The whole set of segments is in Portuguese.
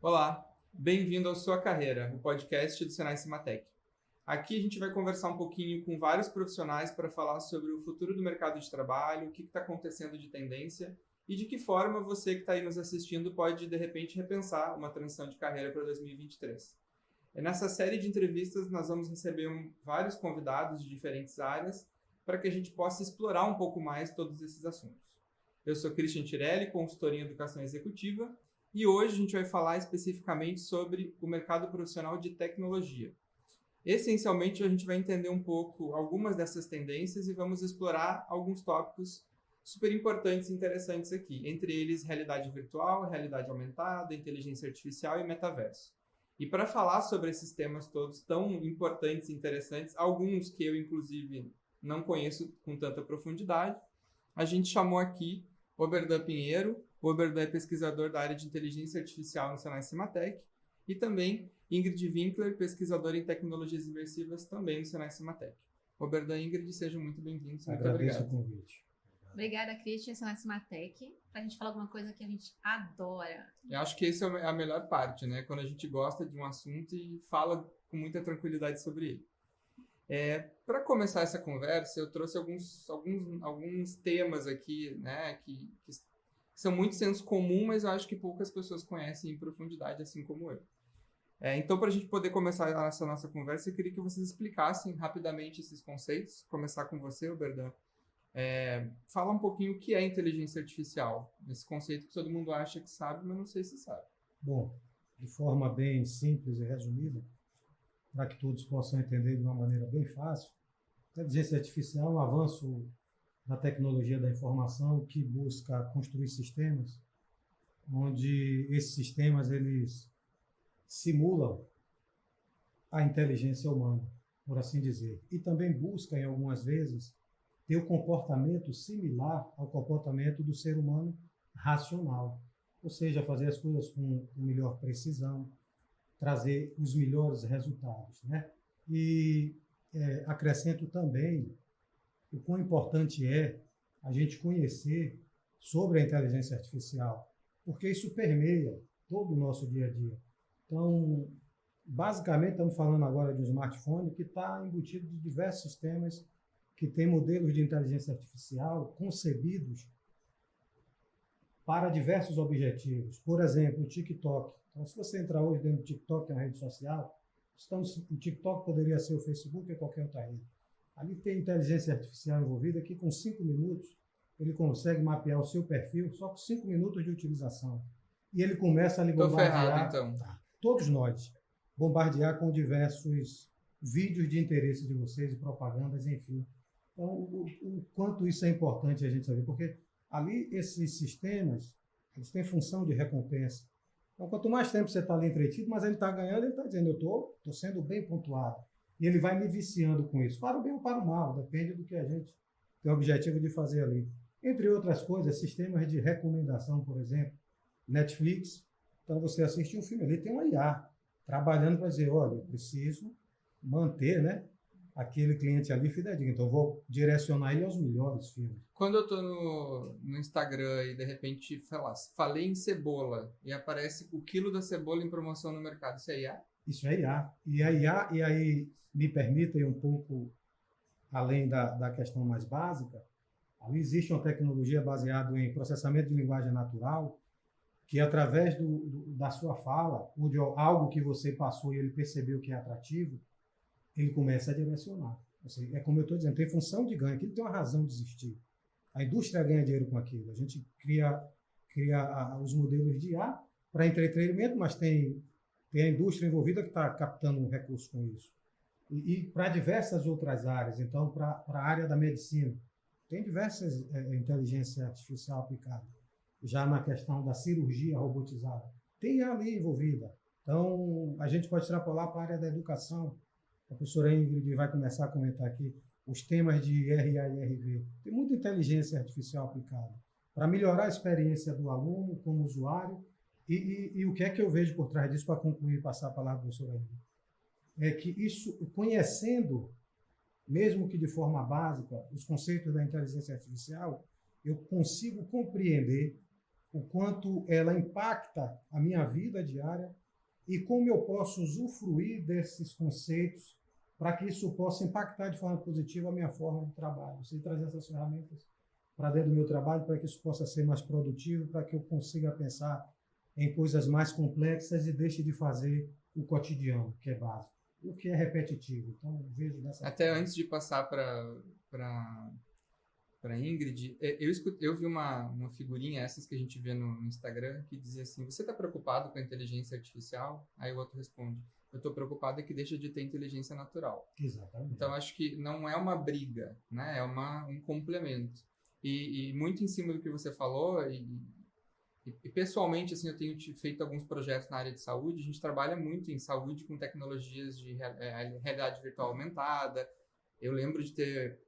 Olá, bem-vindo ao Sua Carreira, o podcast do Senai Cimatec. Aqui a gente vai conversar um pouquinho com vários profissionais para falar sobre o futuro do mercado de trabalho, o que está acontecendo de tendência e de que forma você que está aí nos assistindo pode, de repente, repensar uma transição de carreira para 2023. Nessa série de entrevistas, nós vamos receber vários convidados de diferentes áreas para que a gente possa explorar um pouco mais todos esses assuntos. Eu sou Christian Tirelli, consultor em educação executiva, e hoje a gente vai falar especificamente sobre o mercado profissional de tecnologia. Essencialmente, a gente vai entender um pouco algumas dessas tendências e vamos explorar alguns tópicos super importantes e interessantes aqui, entre eles realidade virtual, realidade aumentada, inteligência artificial e metaverso. E para falar sobre esses temas todos tão importantes e interessantes, alguns que eu, inclusive, não conheço com tanta profundidade, a gente chamou aqui Oberdan Pinheiro. O Oberdan é pesquisador da área de inteligência artificial no Senai Cimatec, e também Ingrid Winkler, pesquisadora em tecnologias imersivas também no Senai Cimatec. Oberdan e Ingrid, sejam muito bem-vindos. Muito Agradeço obrigado. o convite. Obrigada, Christian, Senai Cimatec, para a gente falar alguma coisa que a gente adora. Eu acho que essa é a melhor parte, né? Quando a gente gosta de um assunto e fala com muita tranquilidade sobre ele. Para começar essa conversa, eu trouxe alguns temas aqui, né, que são muito senso comum, mas eu acho que poucas pessoas conhecem em profundidade, assim como eu. Então, para a gente poder começar essa nossa conversa, eu queria que vocês explicassem rapidamente esses conceitos. Começar com você, Oberdan. Fala um pouquinho o que é inteligência artificial, esse conceito que todo mundo acha que sabe, mas não sei se sabe. Bom, de forma bem simples e resumida, para que todos possam entender de uma maneira bem fácil, a inteligência artificial é um avanço da tecnologia da informação que busca construir sistemas onde esses sistemas eles simulam a inteligência humana, por assim dizer, e também busca, em algumas vezes, ter um comportamento similar ao comportamento do ser humano racional, ou seja, fazer as coisas com melhor precisão, trazer os melhores resultados, né? E acrescento também o quão importante é a gente conhecer sobre a inteligência artificial, porque isso permeia todo o nosso dia a dia. Então, basicamente, estamos falando agora de um smartphone que está embutido de diversos sistemas que têm modelos de inteligência artificial concebidos para diversos objetivos. Por exemplo, o TikTok. Então, se você entrar hoje dentro do TikTok, que é uma rede social, o TikTok poderia ser o Facebook ou qualquer outra rede. Ali tem inteligência artificial envolvida que com 5 minutos ele consegue mapear o seu perfil só com 5 minutos de utilização. E ele começa a lhe bombardear, Tô ferrado, então. Todos nós, bombardear com diversos vídeos de interesse de vocês e propagandas, enfim. Então, o quanto isso é importante a gente saber, porque ali esses sistemas, eles têm função de recompensa. Então, quanto mais tempo você está ali entretido, mas ele está ganhando, ele está dizendo, eu estou sendo bem pontuado. E ele vai me viciando com isso, para o bem ou para o mal, depende do que a gente tem o objetivo de fazer ali. Entre outras coisas, sistemas de recomendação, por exemplo, Netflix. Então, você assiste um filme, ele tem uma IA trabalhando para dizer, olha, eu preciso manter, né, aquele cliente ali fidedigno. Então, eu vou direcionar ele aos melhores filmes. Quando eu estou no Instagram e, de repente, falei em cebola e aparece o quilo da cebola em promoção no mercado, isso é IA? Isso é IA. E a IA, e aí me permita ir um pouco além da questão mais básica, ali existe uma tecnologia baseada em processamento de linguagem natural, que através da sua fala, ou de algo que você passou e ele percebeu que é atrativo, ele começa a direcionar. É como eu estou dizendo, tem função de ganho, aquilo tem uma razão de existir. A indústria ganha dinheiro com aquilo. A gente cria os modelos de IA para entretenimento, mas tem a indústria envolvida que está captando um recurso com isso. E para diversas outras áreas, então, para a área da medicina, tem diversas inteligência artificial aplicada. Já na questão da cirurgia robotizada, tem ali envolvida. Então, a gente pode extrapolar para a área da educação. A professora Ingrid vai começar a comentar aqui os temas de RA e RV. Tem muita inteligência artificial aplicada para melhorar a experiência do aluno como usuário. E o que é que eu vejo por trás disso, para concluir e passar a palavra para a professora Ingrid? É que isso, conhecendo, mesmo que de forma básica, os conceitos da inteligência artificial, eu consigo compreender o quanto ela impacta a minha vida diária e como eu posso usufruir desses conceitos para que isso possa impactar de forma positiva a minha forma de trabalho. Você trazer essas ferramentas para dentro do meu trabalho para que isso possa ser mais produtivo, para que eu consiga pensar em coisas mais complexas e deixe de fazer o cotidiano, que é básico, o que é repetitivo. Então, eu vejo dessa Até forma. antes de passar para Ingrid, eu vi uma figurinha, essas que a gente vê no Instagram, que dizia assim: você está preocupado com a inteligência artificial? Aí o outro responde: eu estou preocupado é que deixa de ter inteligência natural. Exatamente. Então, acho que não é uma briga, né? É um complemento. E muito em cima do que você falou, e pessoalmente, assim, eu tenho feito alguns projetos na área de saúde. A gente trabalha muito em saúde com tecnologias de realidade virtual aumentada. Eu lembro de ter,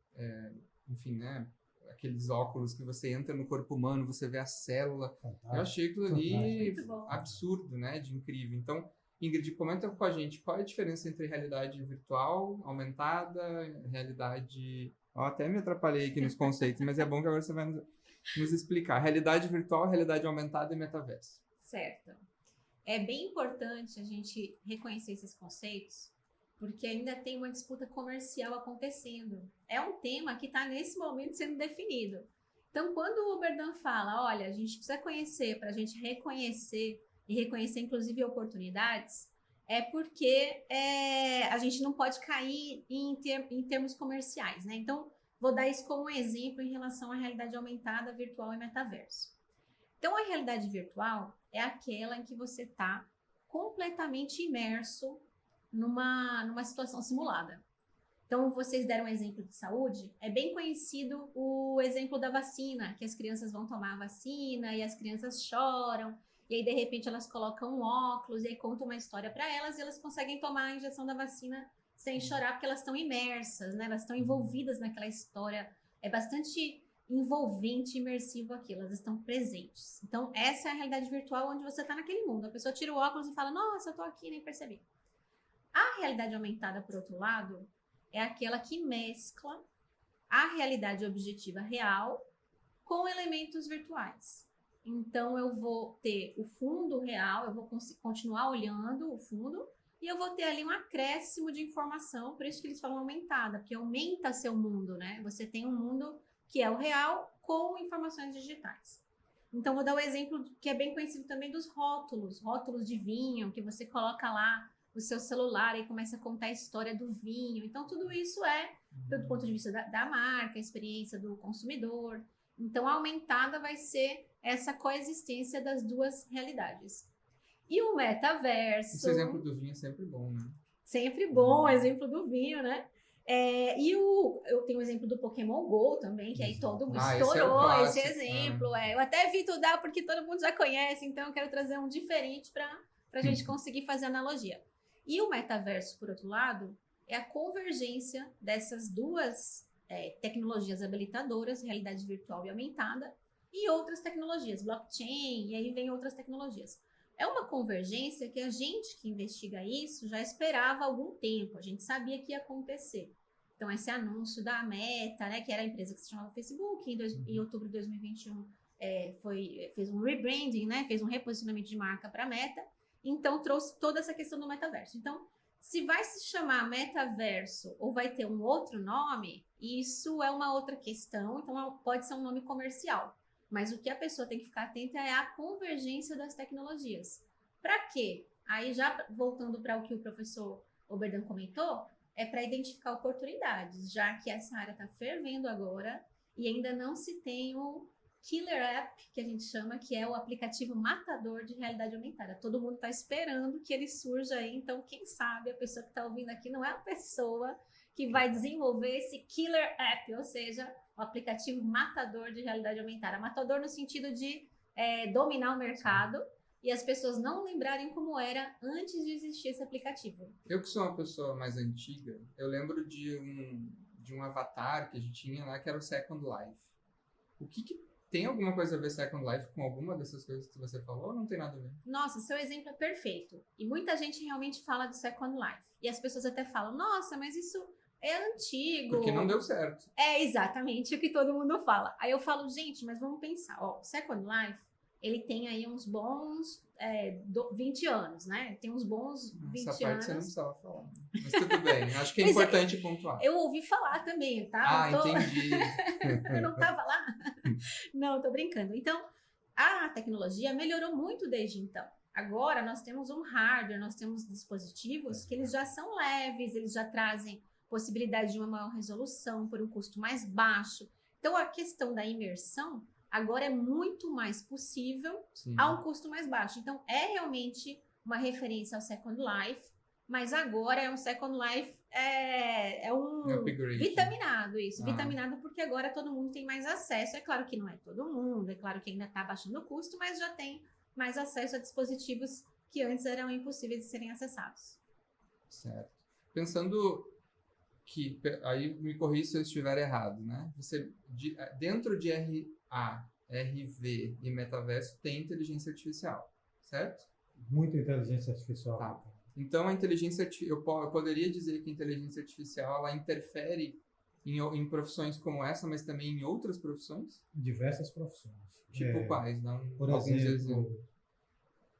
enfim, né, aqueles óculos que você entra no corpo humano, você vê a célula. Fantástico. Eu achei aquilo ali Fantástico. absurdo, né, de incrível. Então, Ingrid, comenta com a gente qual é a diferença entre realidade virtual aumentada, realidade... Eu até me atrapalhei aqui nos conceitos, mas é bom que agora você vai nos explicar. Realidade virtual, realidade aumentada e metaverso. Certo. É bem importante a gente reconhecer esses conceitos, porque ainda tem uma disputa comercial acontecendo. É um tema que está nesse momento sendo definido. Então, quando o Oberdan fala, olha, a gente precisa conhecer para a gente reconhecer e reconhecer inclusive oportunidades, é porque a gente não pode cair em termos comerciais, né? Então, vou dar isso como um exemplo em relação à realidade aumentada, virtual e metaverso. Então, a realidade virtual é aquela em que você está completamente imerso numa situação simulada. Então, vocês deram um exemplo de saúde. É bem conhecido o exemplo da vacina, que as crianças vão tomar a vacina e as crianças choram. E aí, de repente, elas colocam um óculos e aí contam uma história para elas e elas conseguem tomar a injeção da vacina sem chorar, porque elas estão imersas, né? Elas estão envolvidas naquela história. É bastante envolvente, imersivo aquilo, elas estão presentes. Então, essa é a realidade virtual onde você está naquele mundo. A pessoa tira o óculos e fala, nossa, eu tô aqui, nem percebi. A realidade aumentada, por outro lado, é aquela que mescla a realidade objetiva real com elementos virtuais. Então, eu vou ter o fundo real, eu vou continuar olhando o fundo e eu vou ter ali um acréscimo de informação, por isso que eles falam aumentada, porque aumenta seu mundo, né? Você tem um mundo que é o real com informações digitais. Então, vou dar o exemplo que é bem conhecido também dos rótulos de vinho, que você coloca lá o seu celular e começa a contar a história do vinho. Então, tudo isso é do ponto de vista da marca, a experiência do consumidor. Então, a aumentada vai ser essa coexistência das duas realidades. E o metaverso... Esse exemplo do vinho é sempre bom, né? Sempre bom o exemplo do vinho, né? Eu tenho o exemplo do Pokémon GO também, que aí todo mundo estourou esse exemplo. Eu até evito dar porque todo mundo já conhece, então eu quero trazer um diferente para a gente conseguir fazer analogia. E o metaverso, por outro lado, é a convergência dessas duas tecnologias habilitadoras, realidade virtual e aumentada, e outras tecnologias, blockchain, e aí vem outras tecnologias. É uma convergência que a gente que investiga isso já esperava há algum tempo, a gente sabia que ia acontecer. Então, esse anúncio da Meta, né, que era a empresa que se chamava Facebook, em outubro de 2021, fez um rebranding, né, fez um reposicionamento de marca para a Meta, então trouxe toda essa questão do metaverso. Então, se vai se chamar metaverso ou vai ter um outro nome, isso é uma outra questão, então pode ser um nome comercial. Mas o que a pessoa tem que ficar atenta é a convergência das tecnologias. Para quê? Aí já voltando para o que o professor Oberdan comentou, é para identificar oportunidades, já que essa área está fervendo agora e ainda não se tem o killer app, que a gente chama, que é o aplicativo matador de realidade aumentada. Todo mundo está esperando que ele surja aí, então quem sabe a pessoa que está ouvindo aqui não é a pessoa que vai desenvolver esse killer app, ou seja, o aplicativo matador de realidade aumentada. Matador no sentido de dominar o mercado e as pessoas não lembrarem como era antes de existir esse aplicativo. Eu que sou uma pessoa mais antiga, eu lembro de um avatar que a gente tinha lá, que era o Second Life. O que tem alguma coisa a ver Second Life com alguma dessas coisas que você falou ou não tem nada a ver? Nossa, seu exemplo é perfeito. E muita gente realmente fala do Second Life. E as pessoas até falam, nossa, mas isso é antigo. Porque não deu certo. É exatamente o que todo mundo fala. Aí eu falo, gente, mas vamos pensar. Ó, Second Life ele tem aí uns bons 20 anos, né? Tem uns bons 20 Essa parte anos. você não precisava falar. Mas tudo bem, acho que é Pois é, importante pontuar. Eu ouvi falar também, tá? Entendi. Eu não estava lá. Não, tô brincando. Então, a tecnologia melhorou muito desde então. Agora nós temos um hardware, nós temos dispositivos que eles já são leves, eles já trazem possibilidade de uma maior resolução por um custo mais baixo. Então, a questão da imersão agora é muito mais possível a um custo mais baixo. Então, é realmente uma referência ao Second Life, mas agora é um Second Life, é um upgrade. Vitaminado, isso. Vitaminado porque agora todo mundo tem mais acesso. É claro que não é todo mundo, é claro que ainda está baixando o custo, mas já tem mais acesso a dispositivos que antes eram impossíveis de serem acessados. Certo. Pensando que, aí me corrija se eu estiver errado, né? Você, dentro de RA, RV e metaverso tem inteligência artificial, certo? Muita inteligência artificial. Tá. Então, a inteligência eu poderia dizer que a inteligência artificial ela interfere em profissões como essa, mas também em outras profissões? Diversas profissões. Tipo quais? Por exemplo,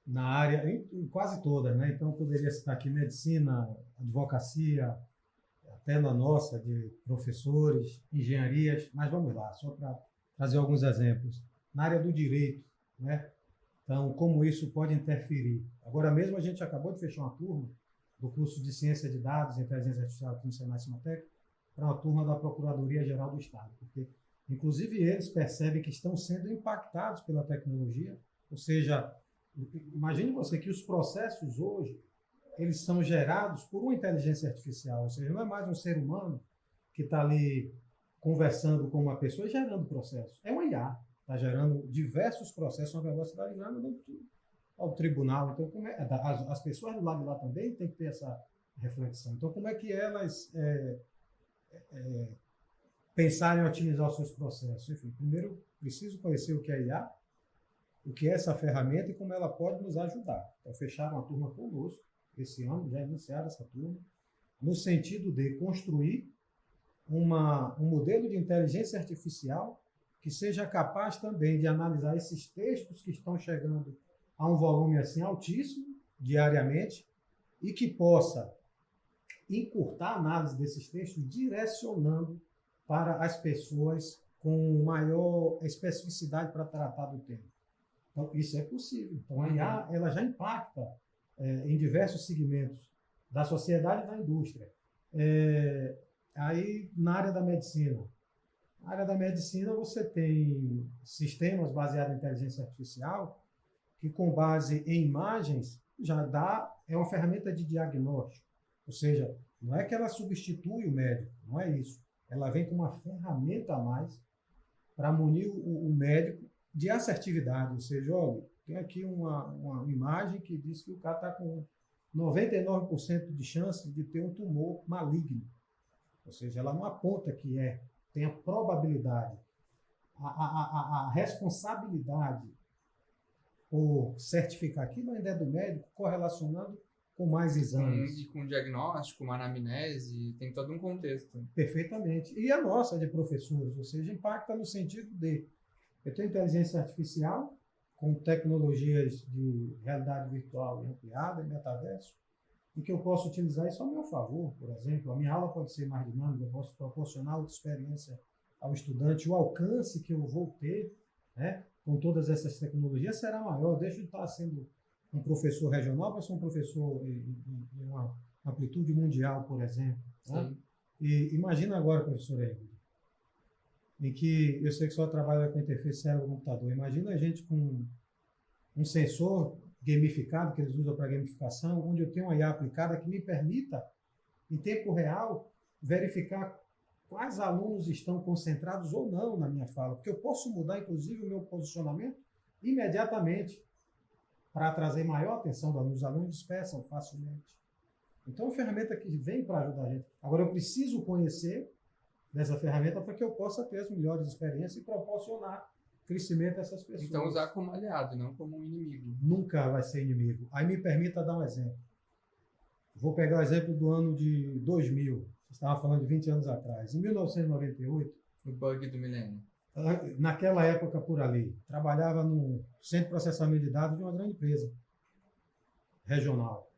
na área, em quase todas, né? Então, eu poderia citar aqui medicina, advocacia, até na nossa, de professores, engenharias, mas vamos lá, só para trazer alguns exemplos. Na área do direito, né? Então, como isso pode interferir? Agora mesmo a gente acabou de fechar uma turma do curso de Ciência de Dados e Inteligência Artificial aqui no Senai Cimatec para uma turma da Procuradoria-Geral do Estado, porque, inclusive, eles percebem que estão sendo impactados pela tecnologia, ou seja, imagine você que os processos hoje, eles são gerados por uma inteligência artificial, ou seja, não é mais um ser humano que está ali conversando com uma pessoa e gerando processo, é uma IA. Está gerando diversos processos a uma velocidade grande ao tribunal. Então, as pessoas do lado de lá também têm que ter essa reflexão. Então, como é que elas pensarem em otimizar os seus processos? Enfim, primeiro, preciso conhecer o que é IA, o que é essa ferramenta e como ela pode nos ajudar. Então, fecharam uma turma conosco esse ano, já iniciaram essa turma, no sentido de construir um modelo de inteligência artificial que seja capaz também de analisar esses textos que estão chegando a um volume assim altíssimo diariamente e que possa encurtar a análise desses textos direcionando para as pessoas com maior especificidade para tratar do tema. Então, isso é possível. Então, a IA ela já impacta em diversos segmentos da sociedade e da indústria. Aí, na área da medicina, na área da medicina, você tem sistemas baseados em inteligência artificial que, com base em imagens, é uma ferramenta de diagnóstico. Ou seja, não é que ela substitui o médico, não é isso. Ela vem com uma ferramenta a mais para munir o médico de assertividade. Ou seja, olha, tem aqui uma imagem que diz que o cara está com 99% de chance de ter um tumor maligno. Ou seja, ela não aponta que tem a probabilidade, a responsabilidade por certificar aquilo ainda é do médico, correlacionando com mais exames. E com diagnóstico, uma anamnese, tem todo um contexto. Perfeitamente. E a nossa de professores, ou seja, impacta no sentido de eu tenho inteligência artificial com tecnologias de realidade virtual ampliada e metaverso, e que eu posso utilizar isso ao meu favor. Por exemplo, a minha aula pode ser mais dinâmica, eu posso proporcionar outra experiência ao estudante, o alcance que eu vou ter, né, com todas essas tecnologias será maior. Deixo de estar sendo um professor regional para ser um professor em uma amplitude mundial, por exemplo. Né? E imagina agora, professor Egli, em que eu sei que só trabalha com interface cérebro-computador. Imagina a gente com um sensor gamificado, que eles usam para gamificação, onde eu tenho uma IA aplicada que me permita, em tempo real, verificar quais alunos estão concentrados ou não na minha fala, porque eu posso mudar, inclusive, o meu posicionamento imediatamente para trazer maior atenção dos alunos. Os alunos dispersam facilmente. Então, é uma ferramenta que vem para ajudar a gente. Agora, eu preciso conhecer dessa ferramenta para que eu possa ter as melhores experiências e proporcionar crescimento a essas pessoas. Então, usar como aliado, não como um inimigo. Nunca vai ser inimigo. Aí me permita dar um exemplo. Vou pegar o exemplo do ano de 2000. Você estava falando de 20 anos atrás. Em 1998... O bug do milênio. naquela época por ali, trabalhava no centro de processamento de dados de uma grande empresa regional.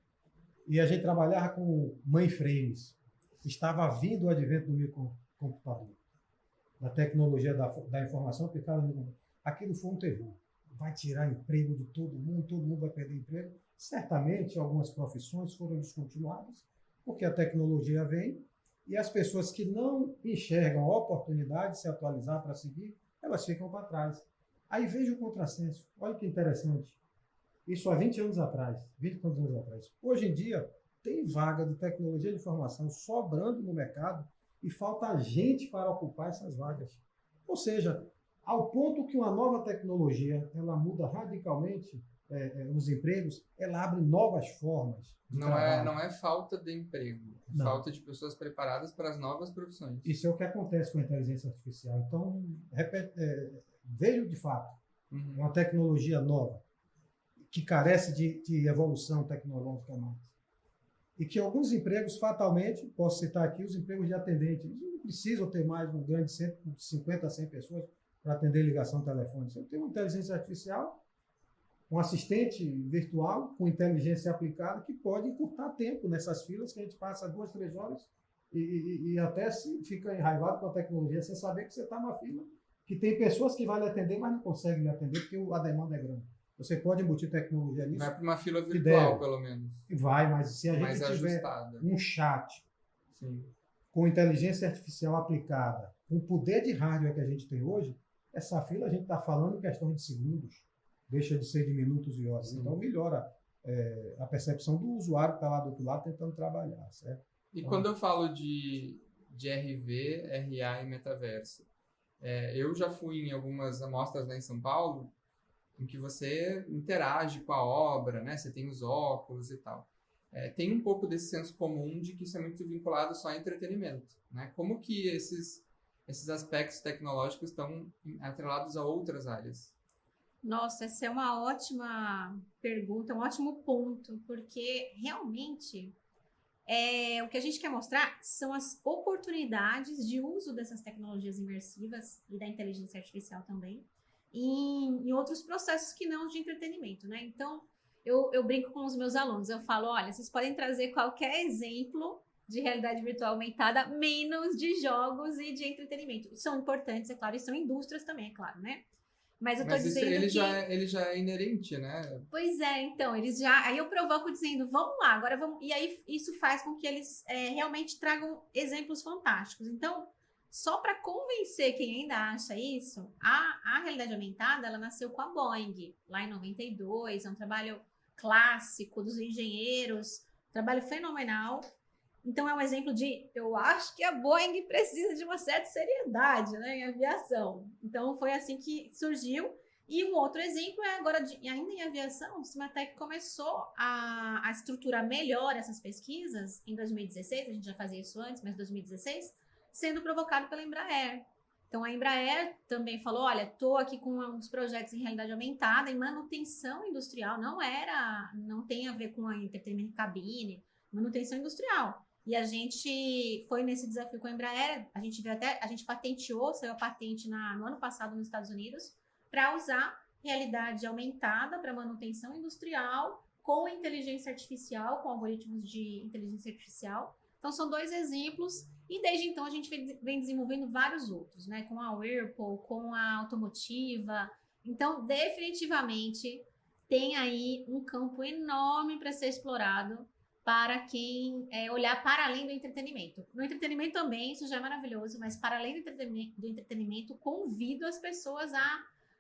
E a gente trabalhava com mainframes. Estava vindo o advento do microcomputador, da tecnologia da informação aplicada no computador. Aquilo foi um terror. Vai tirar emprego de todo mundo vai perder emprego. Certamente, algumas profissões foram descontinuadas, porque a tecnologia vem e as pessoas que não enxergam a oportunidade de se atualizar para seguir, elas ficam para trás. Aí veja o contrassenso. Olha que interessante. Isso há 20 anos atrás, 20 anos atrás. Hoje em dia, tem vaga de tecnologia de informação sobrando no mercado e falta gente para ocupar essas vagas. Ou seja, ao ponto que uma nova tecnologia ela muda radicalmente os empregos, ela abre novas formas de trabalho. Não é falta de emprego, é falta de pessoas preparadas para as novas profissões. Isso é o que acontece com a inteligência artificial. Então, veio de fato uma tecnologia nova, que carece de evolução tecnológica mais. E que alguns empregos, fatalmente, posso citar aqui os empregos de atendente, eles não precisam ter mais um grande centro com 50 a 100 pessoas para atender ligação telefônica. Você tem uma inteligência artificial, um assistente virtual com inteligência aplicada que pode encurtar tempo nessas filas que a gente passa 2, 3 horas e até se fica enraivado com a tecnologia sem saber que você está numa fila que tem pessoas que vão lhe atender, mas não conseguem lhe atender porque a demanda é grande. Você pode embutir tecnologia nisso. Vai para uma fila virtual, pelo menos. Vai, mas se a gente mais tiver ajustada. Um chat com inteligência artificial aplicada, com o poder de hardware que a gente tem hoje, essa fila a gente está falando em questão de segundos, deixa de ser de minutos e horas. Então melhora a percepção do usuário que está lá do outro lado tentando trabalhar, certo? E quando eu falo de RV, RA e metaverso, eu já fui em algumas amostras lá em São Paulo, em que você interage com a obra, né? Você tem os óculos e tal. Tem um pouco desse senso comum de que isso é muito vinculado só a entretenimento, né? Como que esses aspectos tecnológicos estão atrelados a outras áreas? Nossa, essa é uma ótima pergunta, um ótimo ponto, porque realmente o que a gente quer mostrar são as oportunidades de uso dessas tecnologias imersivas e da inteligência artificial também, em outros processos que não de entretenimento, né? Então, eu brinco com os meus alunos, eu falo, olha, vocês podem trazer qualquer exemplo de realidade virtual aumentada, menos de jogos e de entretenimento. São importantes, é claro, e são indústrias também, é claro, né? Mas eu tô dizendo ele já é inerente, né? Pois é, então, eles já... Aí eu provoco dizendo, vamos lá, agora vamos... E aí isso faz com que eles realmente tragam exemplos fantásticos. Então, só para convencer quem ainda acha isso, a realidade aumentada, ela nasceu com a Boeing, lá em 92, é um trabalho clássico dos engenheiros, trabalho fenomenal. Então, é um exemplo de, eu acho que a Boeing precisa de uma certa seriedade, né, em aviação. Então, foi assim que surgiu. E um outro exemplo é agora, ainda em aviação, o Cimatec começou a estruturar melhor essas pesquisas em 2016, a gente já fazia isso antes, mas 2016, sendo provocado pela Embraer. Então, a Embraer também falou, olha, estou aqui com uns projetos em realidade aumentada, em manutenção industrial, não tem a ver com a entretenimento cabine, manutenção industrial. E a gente foi nesse desafio com a Embraer, a gente patenteou, saiu a patente no ano passado nos Estados Unidos, para usar realidade aumentada para manutenção industrial com inteligência artificial, com algoritmos de inteligência artificial. Então, são 2 exemplos, e desde então a gente vem desenvolvendo vários outros, né? Com a Whirlpool, com a Automotiva. Então, definitivamente, tem aí um campo enorme para ser explorado para quem olhar para além do entretenimento. No entretenimento também, isso já é maravilhoso, mas para além do entretenimento, convido as pessoas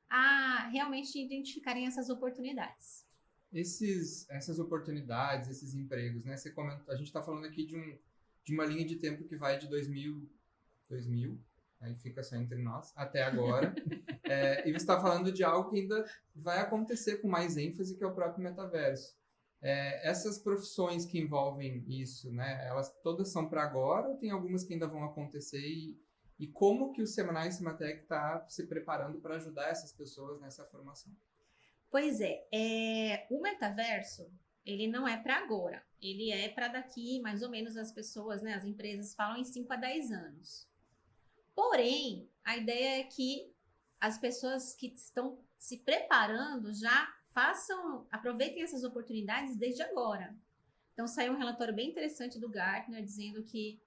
a realmente identificarem essas oportunidades. Essas oportunidades, esses empregos, né? Você comenta, a gente está falando aqui de uma linha de tempo que vai de 2000, aí fica só entre nós, até agora. E você está falando de algo que ainda vai acontecer com mais ênfase, que é o próprio metaverso. Essas profissões que envolvem isso, né? Elas todas são para agora ou tem algumas que ainda vão acontecer? E como que o Semanais Cimatec está se preparando para ajudar essas pessoas nessa formação? Pois o metaverso, ele não é para agora. Ele é para daqui, mais ou menos, as pessoas, né, as empresas falam em 5 a 10 anos. Porém, a ideia é que as pessoas que estão se preparando já aproveitem essas oportunidades desde agora. Então, saiu um relatório bem interessante do Gartner dizendo que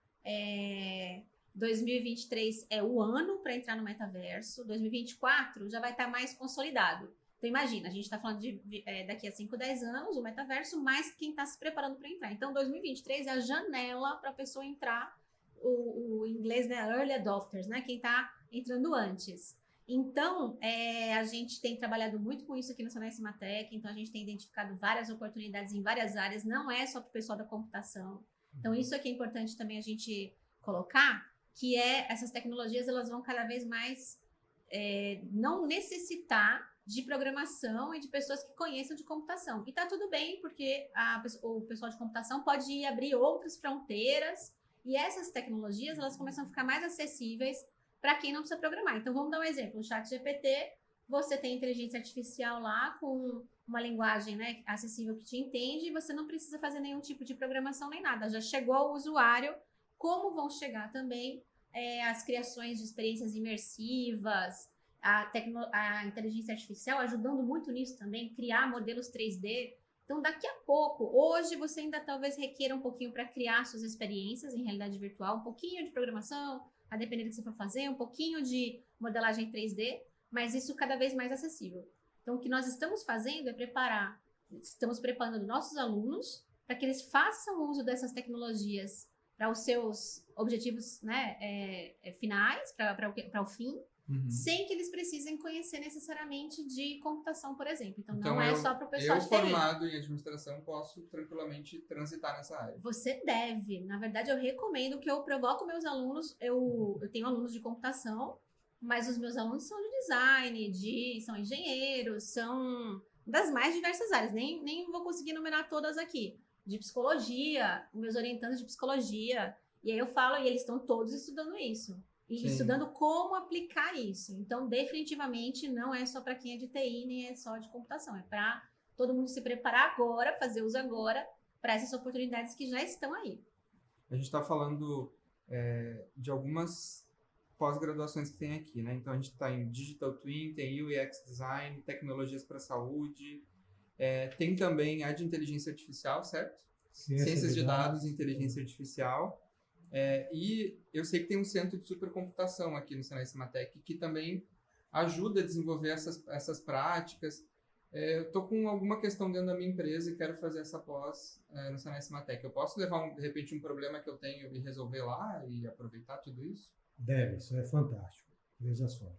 2023 é o ano para entrar no metaverso, 2024 já vai estar mais consolidado. Então, imagina, a gente está falando de daqui a 5, 10 anos, o metaverso, mais quem está se preparando para entrar. Então, 2023 é a janela para a pessoa entrar, o inglês, né, early adopters, né, quem está entrando antes. Então, a gente tem trabalhado muito com isso aqui no Senai Cimatec, então a gente tem identificado várias oportunidades em várias áreas, não é só para o pessoal da computação. Então, isso aqui é importante também a gente colocar, que essas tecnologias, elas vão cada vez mais não necessitar de programação e de pessoas que conheçam de computação. E tá tudo bem, porque o pessoal de computação pode ir abrir outras fronteiras, e essas tecnologias, elas começam a ficar mais acessíveis para quem não precisa programar. Então, vamos dar um exemplo. O ChatGPT, você tem inteligência artificial lá com uma linguagem, né, acessível que te entende, e você não precisa fazer nenhum tipo de programação nem nada. Já chegou ao usuário, como vão chegar também as criações de experiências imersivas, a inteligência artificial ajudando muito nisso também, criar modelos 3D. Então, daqui a pouco, hoje você ainda talvez requeira um pouquinho para criar suas experiências em realidade virtual, um pouquinho de programação, a depender do que você for fazer, um pouquinho de modelagem 3D, mas isso cada vez mais acessível. Então, o que nós estamos fazendo é estamos preparando nossos alunos para que eles façam uso dessas tecnologias para os seus objetivos, né, finais, para o fim, sem que eles precisem conhecer necessariamente de computação, por exemplo. Então não é só para o pessoal de TI. Eu, formado em administração, posso tranquilamente transitar nessa área. Você deve. Na verdade, eu recomendo que eu provoco meus alunos. Eu tenho alunos de computação, mas os meus alunos são de design, são engenheiros, são das mais diversas áreas. Nem vou conseguir numerar todas aqui. De psicologia, meus orientandos de psicologia. E aí eu falo, e eles estão todos estudando isso. E Sim. estudando como aplicar isso. Então, definitivamente, não é só para quem é de TI, nem é só de computação. É para todo mundo se preparar agora, fazer uso agora, para essas oportunidades que já estão aí. A gente está falando de algumas pós-graduações que tem aqui, né? Então, a gente está em Digital Twin, tem UX Design, Tecnologias para a Saúde, tem também a de Inteligência Artificial, certo? Ciências de Dados e Inteligência Artificial. E eu sei que tem um centro de supercomputação aqui no Senai Cimatec que também ajuda a desenvolver essas práticas. Eu estou com alguma questão dentro da minha empresa e quero fazer essa pós no Senai Cimatec. Eu posso levar, de repente, um problema que eu tenho e resolver lá e aproveitar tudo isso? Deve, isso é fantástico. Veja só.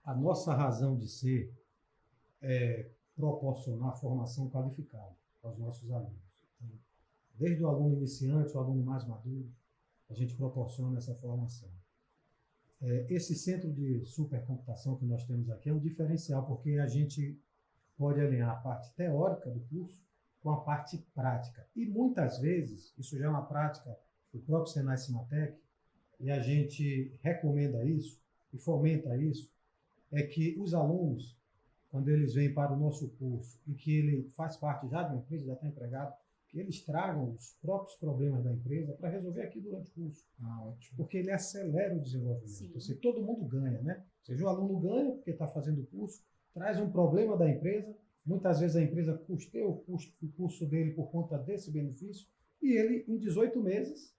A nossa razão de ser é proporcionar formação qualificada aos nossos alunos. Então, desde o aluno iniciante, o aluno mais maduro, a gente proporciona essa formação. Esse centro de supercomputação que nós temos aqui é um diferencial, porque a gente pode alinhar a parte teórica do curso com a parte prática. E muitas vezes, isso já é uma prática do próprio Senai Cimatec, e a gente recomenda isso e fomenta isso, é que os alunos, quando eles vêm para o nosso curso e que ele faz parte já de uma empresa, já está empregado, que eles tragam os próprios problemas da empresa para resolver aqui durante o curso. Ótimo. Porque ele acelera o desenvolvimento. Sim. Ou seja, todo mundo ganha, né? Ou seja, o aluno ganha porque está fazendo o curso, traz um problema da empresa, muitas vezes a empresa custeia o curso dele por conta desse benefício, e ele, em 18 meses,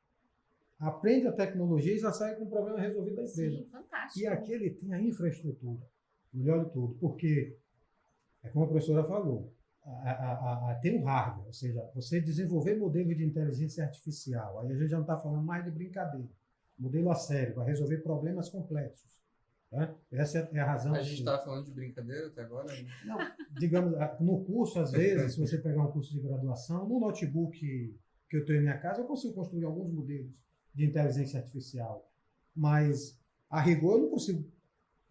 aprende a tecnologia e já sai com o problema resolvido da empresa. Sim, fantástico. E aqui ele tem a infraestrutura, melhor de tudo, porque, como a professora falou, tem um hardware, ou seja, você desenvolver modelo de inteligência artificial, aí a gente já não está falando mais de brincadeira, modelo a sério, vai resolver problemas complexos. Né? Essa é a razão. A gente estava falando de brincadeira até agora? Né? Não, digamos, no curso, às vezes, se você pegar um curso de graduação, no notebook que eu tenho em minha casa, eu consigo construir alguns modelos de inteligência artificial, mas a rigor eu não consigo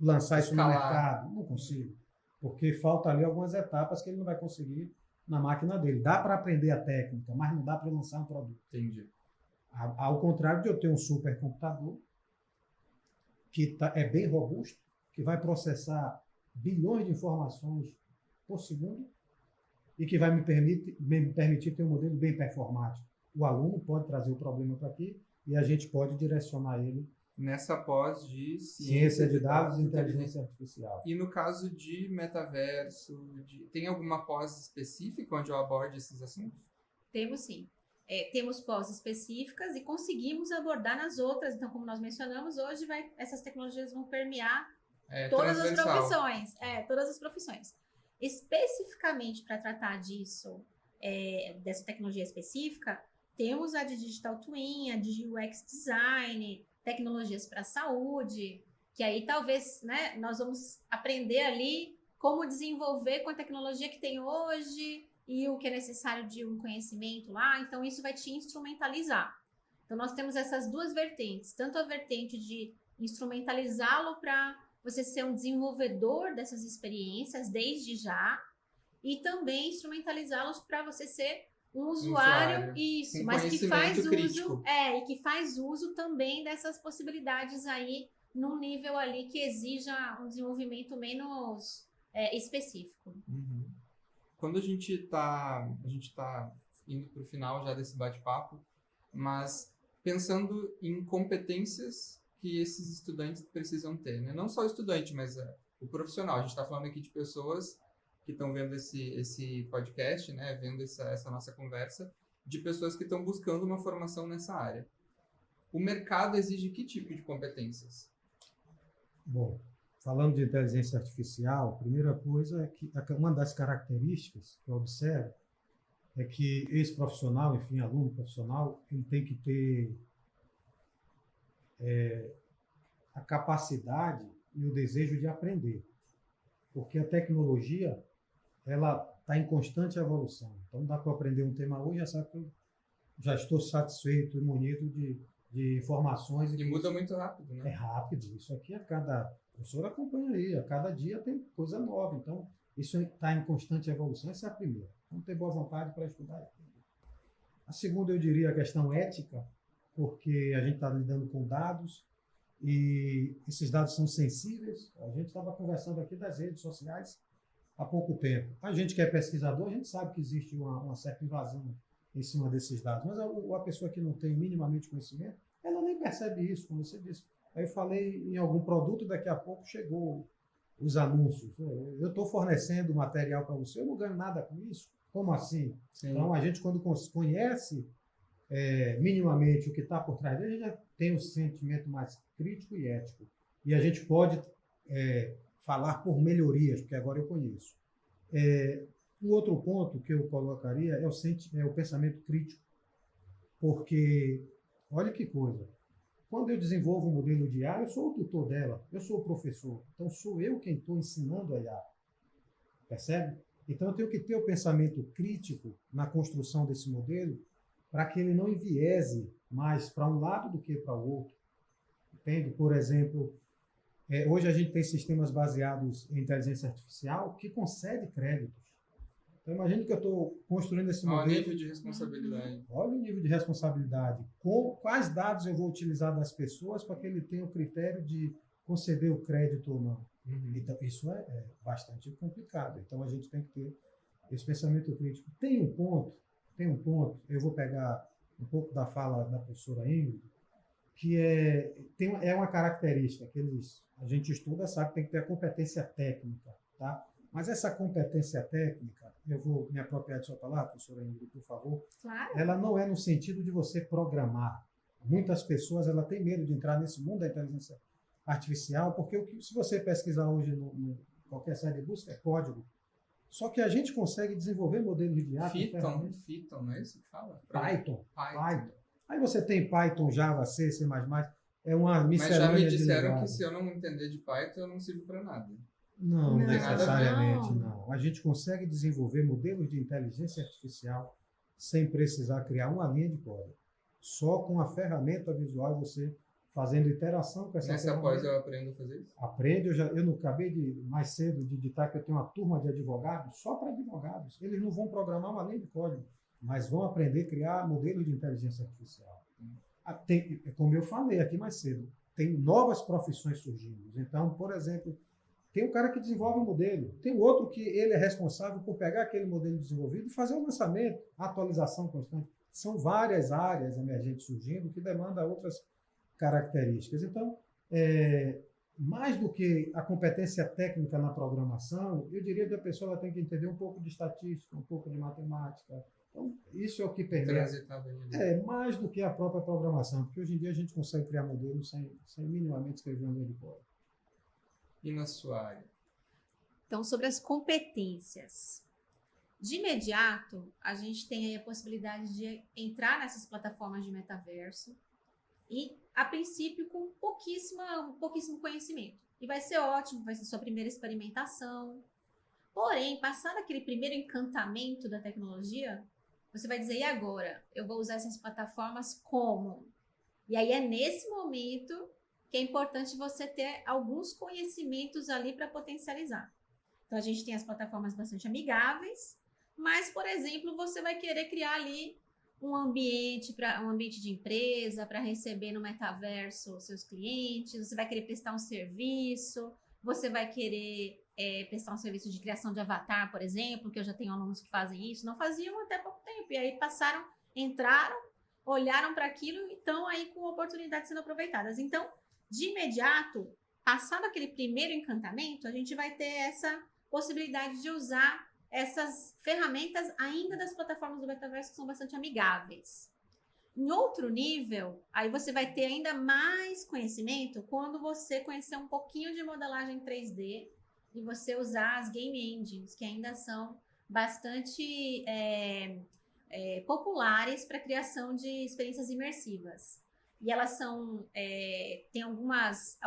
lançar isso no mercado, não consigo, porque falta ali algumas etapas que ele não vai conseguir na máquina dele. Dá para aprender a técnica, mas não dá para lançar um produto. Entendi. Ao contrário de eu ter um supercomputador que é bem robusto, que vai processar bilhões de informações por segundo e que vai me permitir ter um modelo bem performático. O aluno pode trazer o problema para aqui e a gente pode direcionar ele Nessa pós de Ciência de dados e inteligência artificial. E no caso de metaverso, tem alguma pós específica onde eu aborde esses assuntos? Temos sim. Temos pós específicas e conseguimos abordar nas outras. Então, como nós mencionamos, hoje essas tecnologias vão permear todas as profissões. Todas as profissões. Especificamente para tratar disso, dessa tecnologia específica, temos a de Digital Twin, a de UX Design, tecnologias para a saúde, que aí talvez, né, nós vamos aprender ali como desenvolver com a tecnologia que tem hoje e o que é necessário de um conhecimento lá. Então, isso vai te instrumentalizar. Então, nós temos essas duas vertentes, tanto a vertente de instrumentalizá-lo para você ser um desenvolvedor dessas experiências desde já, e também instrumentalizá-los para você ser um usuário, isso, mas que faz uso, e que faz uso também dessas possibilidades aí num nível ali que exija um desenvolvimento menos específico. Uhum. Quando a gente tá indo para o final já desse bate-papo, mas pensando em competências que esses estudantes precisam ter, né? Não só o estudante, mas o profissional. A gente está falando aqui de pessoas que estão vendo esse podcast, né? Vendo essa nossa conversa, de pessoas que estão buscando uma formação nessa área. O mercado exige que tipo de competências? Bom, falando de inteligência artificial, a primeira coisa é que uma das características que eu observo é que esse profissional, enfim, aluno profissional, ele tem que ter a capacidade e o desejo de aprender, porque a tecnologia ela está em constante evolução. Então, dá para aprender um tema hoje, já sabe que eu já estou satisfeito e munido de informações. E muda muito rápido, né? É rápido. Isso aqui, a professora acompanha aí, a cada dia tem coisa nova. Então, isso está em constante evolução. Essa é a primeira. Vamos ter boa vontade para estudar. A segunda, eu diria, a questão ética, porque a gente está lidando com dados e esses dados são sensíveis. A gente estava conversando aqui das redes sociais há pouco tempo. A gente que é pesquisador, a gente sabe que existe uma certa invasão em cima desses dados, mas a pessoa que não tem minimamente conhecimento, ela nem percebe isso, como você disse. Aí eu falei em algum produto, daqui a pouco chegou os anúncios. Eu estou fornecendo material para você, eu não ganho nada com isso. Como assim? Sim. Então, a gente, quando conhece minimamente o que está por trás dele, a gente já tem um sentimento mais crítico e ético. E a gente pode falar por melhorias, porque agora eu conheço. Um outro ponto que eu colocaria é o pensamento crítico, porque, olha que coisa, quando eu desenvolvo um modelo de IA, eu sou o tutor dela, eu sou o professor, então sou eu quem estou ensinando a IA, percebe? Então eu tenho que ter o pensamento crítico na construção desse modelo para que ele não enviese mais para um lado do que para o outro, entende? Por exemplo, hoje a gente tem sistemas baseados em inteligência artificial que concede créditos. Então, imagine que eu estou construindo esse modelo. Olha o nível de responsabilidade. Olha o nível de responsabilidade. Quais dados eu vou utilizar das pessoas para que ele tenha o critério de conceder o crédito ou não? Uhum. Então, isso é bastante complicado. Então, a gente tem que ter esse pensamento crítico. Tem um ponto, eu vou pegar um pouco da fala da professora Ingrid, que é uma característica que a gente estuda, sabe que tem que ter a competência técnica, tá? Mas essa competência técnica, eu vou me apropriar de sua palavra, professora Ingrid, por favor. Claro. Ela não é no sentido de você programar. Muitas pessoas têm medo de entrar nesse mundo da inteligência artificial, porque se você pesquisar hoje no qualquer site de busca, é código. Só que a gente consegue desenvolver modelos de IA. Python, não é isso que fala? Python. Aí você tem Python, Java, C++, é uma miscelânea. Mas já me disseram que se eu não entender de Python, eu não sirvo para nada. Não necessariamente não. A gente consegue desenvolver modelos de inteligência artificial sem precisar criar uma linha de código. Só com a ferramenta visual, você fazendo interação com essa ferramenta. Nessa pós eu aprendo a fazer isso? Aprende. Eu não acabei mais cedo de digitar que eu tenho uma turma de advogados, só para advogados. Eles não vão programar uma linha de código, mas vão aprender a criar modelos de inteligência artificial. Como eu falei aqui mais cedo, tem novas profissões surgindo. Então, por exemplo, tem um cara que desenvolve um modelo, tem outro que ele é responsável por pegar aquele modelo desenvolvido e fazer o lançamento, a atualização constante. São várias áreas emergentes surgindo que demandam outras características. Então, mais do que a competência técnica na programação, eu diria que a pessoa tem que entender um pouco de estatística, um pouco de matemática. Então, isso é o que permite. Mais do que a própria programação, porque hoje em dia a gente consegue criar modelos sem minimamente escrever um de código. E na sua área? Então, sobre as competências. De imediato, a gente tem aí a possibilidade de entrar nessas plataformas de metaverso e, a princípio, com pouquíssimo conhecimento. E vai ser ótimo, vai ser sua primeira experimentação. Porém, passado aquele primeiro encantamento da tecnologia, você vai dizer, e agora? Eu vou usar essas plataformas como? E aí é nesse momento que é importante você ter alguns conhecimentos ali para potencializar. Então, a gente tem as plataformas bastante amigáveis, mas, por exemplo, você vai querer criar ali um ambiente de empresa para receber no metaverso seus clientes, você vai querer prestar um serviço, você vai querer prestar um serviço de criação de avatar, por exemplo, que eu já tenho alunos que fazem isso, não faziam até pouco tempo, e aí entraram, olharam para aquilo e estão aí com oportunidades sendo aproveitadas. Então, de imediato, passado aquele primeiro encantamento, a gente vai ter essa possibilidade de usar essas ferramentas ainda das plataformas do metaverso que são bastante amigáveis. Em outro nível, aí você vai ter ainda mais conhecimento quando você conhecer um pouquinho de modelagem 3D e você usar as game engines, que ainda são bastante populares para a criação de experiências imersivas. E elas tem algumas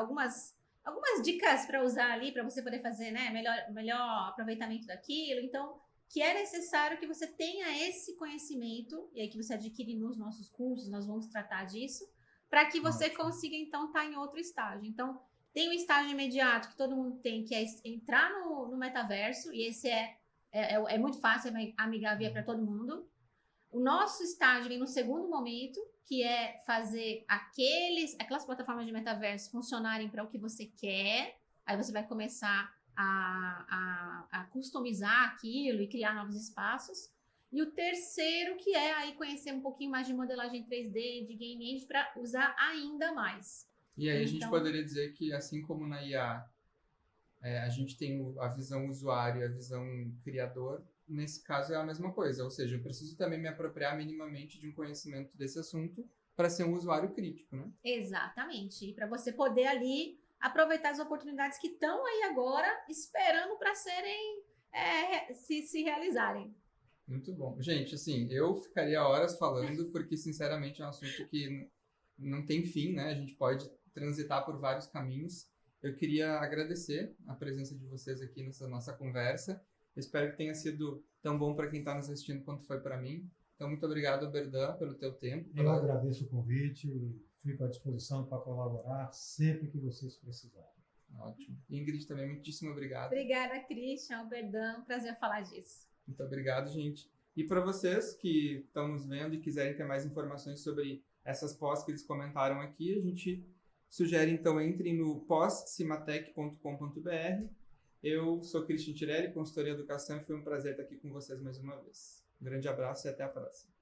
dicas para usar ali, para você poder fazer, né, melhor aproveitamento daquilo. Então, que é necessário que você tenha esse conhecimento, e aí que você adquire nos nossos cursos, nós vamos tratar disso, para que você consiga, então, estar em outro estágio. Então, tem o estágio imediato que todo mundo tem, que é entrar no metaverso, e esse é muito fácil, é amigável para todo mundo. O nosso estágio vem no segundo momento, que é fazer aquelas plataformas de metaverso funcionarem para o que você quer. Aí você vai começar a customizar aquilo e criar novos espaços. E o terceiro, que é aí conhecer um pouquinho mais de modelagem 3D, de game engine, para usar ainda mais. E aí a gente poderia dizer que, assim como na IA, a gente tem a visão usuário e a visão criador, nesse caso é a mesma coisa, ou seja, eu preciso também me apropriar minimamente de um conhecimento desse assunto para ser um usuário crítico, né? Exatamente, e para você poder ali aproveitar as oportunidades que estão aí agora esperando para serem se realizarem. Muito bom. Gente, assim, eu ficaria horas falando porque, sinceramente, é um assunto que não tem fim, né? A gente pode transitar por vários caminhos. Eu queria agradecer a presença de vocês aqui nessa nossa conversa. Eu espero que tenha sido tão bom para quem está nos assistindo quanto foi para mim. Então, muito obrigado, Berdan, pelo teu tempo. Eu agradeço o convite, fico à disposição para colaborar sempre que vocês precisarem. Ótimo. Ingrid, também, muitíssimo obrigado. Obrigada, Christian, Berdan, prazer falar disso. Muito obrigado, gente. E para vocês que estão nos vendo e quiserem ter mais informações sobre essas pós que eles comentaram aqui, a gente sugere, então, entrem no pós-cimatec.com.br. Eu sou Christian Tirelli, consultoria educação, e foi um prazer estar aqui com vocês mais uma vez. Um grande abraço e até a próxima.